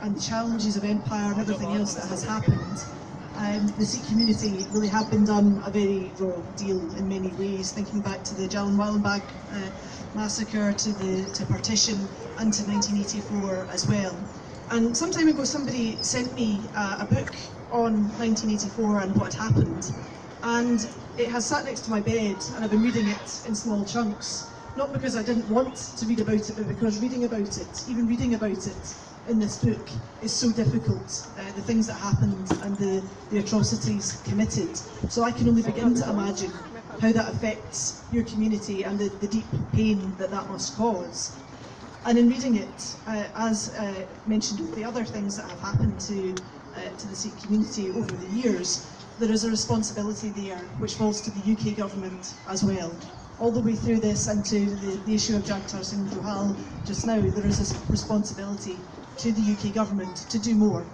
and the challenges of empire and everything else that has happened, the Sikh community really have been done a very raw deal in many ways, thinking back to the Jallianwala massacre, to partition, and to 1984 as well. And some time ago somebody sent me a book on 1984 and what had happened, and it has sat next to my bed, and I've been reading it in small chunks, not because I didn't want to read about it, but because reading about it, even reading about it in this book, is so difficult, the things that happened and the atrocities committed. So I can only begin to imagine how that affects your community and the deep pain that that must cause. And in reading it, as mentioned with the other things that have happened to the Sikh community over the years, there is a responsibility there which falls to the UK government as well. All the way through this and to the issue of Jagtar Singh Johal just now, there is a responsibility to the UK government to do more,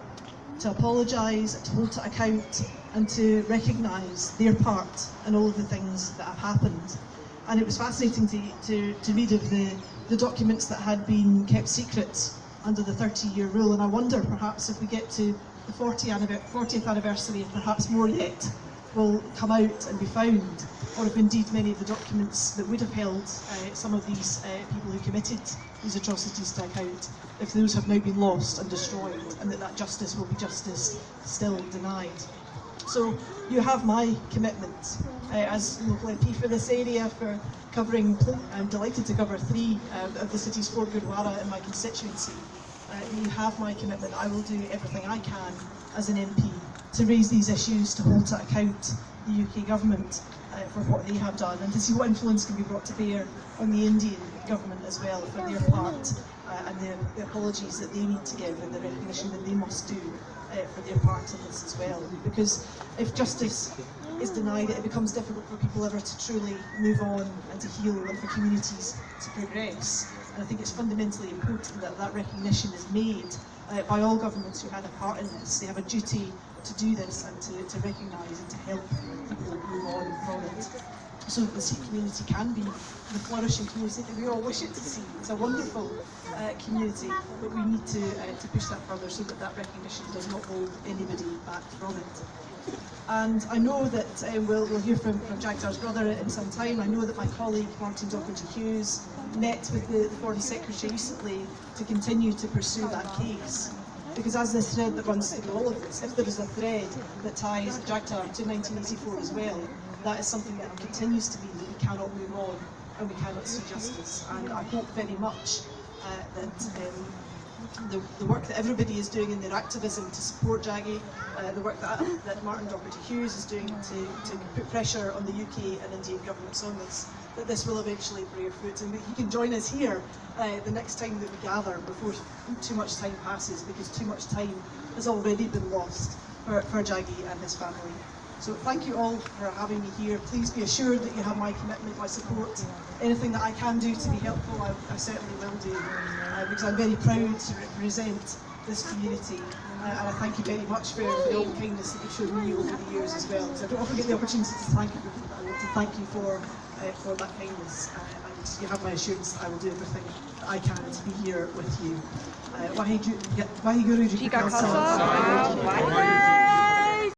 to apologise, to hold to account, and to recognise their part in all of the things that have happened. And it was fascinating to read of the documents that had been kept secret under the 30-year rule, and I wonder perhaps if we get to the 40th anniversary, and perhaps more yet, will come out and be found, or if indeed many of the documents that would have held some of these people who committed these atrocities to account, if those have now been lost and destroyed, and that justice will be justice still denied. So you have my commitment as local MP for this area, for covering, I'm delighted to cover 3 of the city's 4 Gurdwara in my constituency. You have my commitment. I will do everything I can as an MP to raise these issues, to hold to account the UK government for what they have done, and to see what influence can be brought to bear on the Indian government as well for their part, and the apologies that they need to give and the recognition that they must do for their part in this as well. Because if justice is denied, it becomes difficult for people ever to truly move on and to heal, and for communities to progress. And I think it's fundamentally important that that recognition is made by all governments who had a part in this. They have a duty to do this and to recognise and to help people move on from it, so that the Sikh community can be the flourishing community that we all wish it to see. It's a wonderful community, but we need to push that further so that that recognition does not hold anybody back from it. And I know that we'll hear from Jagtar's brother in some time. I know that my colleague Martin Docherty-Hughes met with the Foreign Secretary recently to continue to pursue that case. Because as this thread that runs through all of this, if there is a thread that ties Jagtar to 1984 as well, that is something that continues to be that we cannot move on and we cannot see justice. And I hope very much that the work that everybody is doing in their activism to support Jaggy, the work that Martin Docherty-Hughes is doing to put pressure on the UK and Indian governments on this, that this will eventually bear fruit, and that he can join us here the next time that we gather before too much time passes, because too much time has already been lost for Jaggy and his family. So thank you all for having me here. Please be assured that you have my commitment, my support. Anything that I can do to be helpful, I certainly will do, because I'm very proud to represent this community. And I thank you very much for all the kindness that you've shown me over the years as well, because I don't often get the opportunity to thank you, but I want to thank you for that kindness. And you have my assurance that I will do everything that I can to be here with you. Waheguru Ji Ka Khalsa.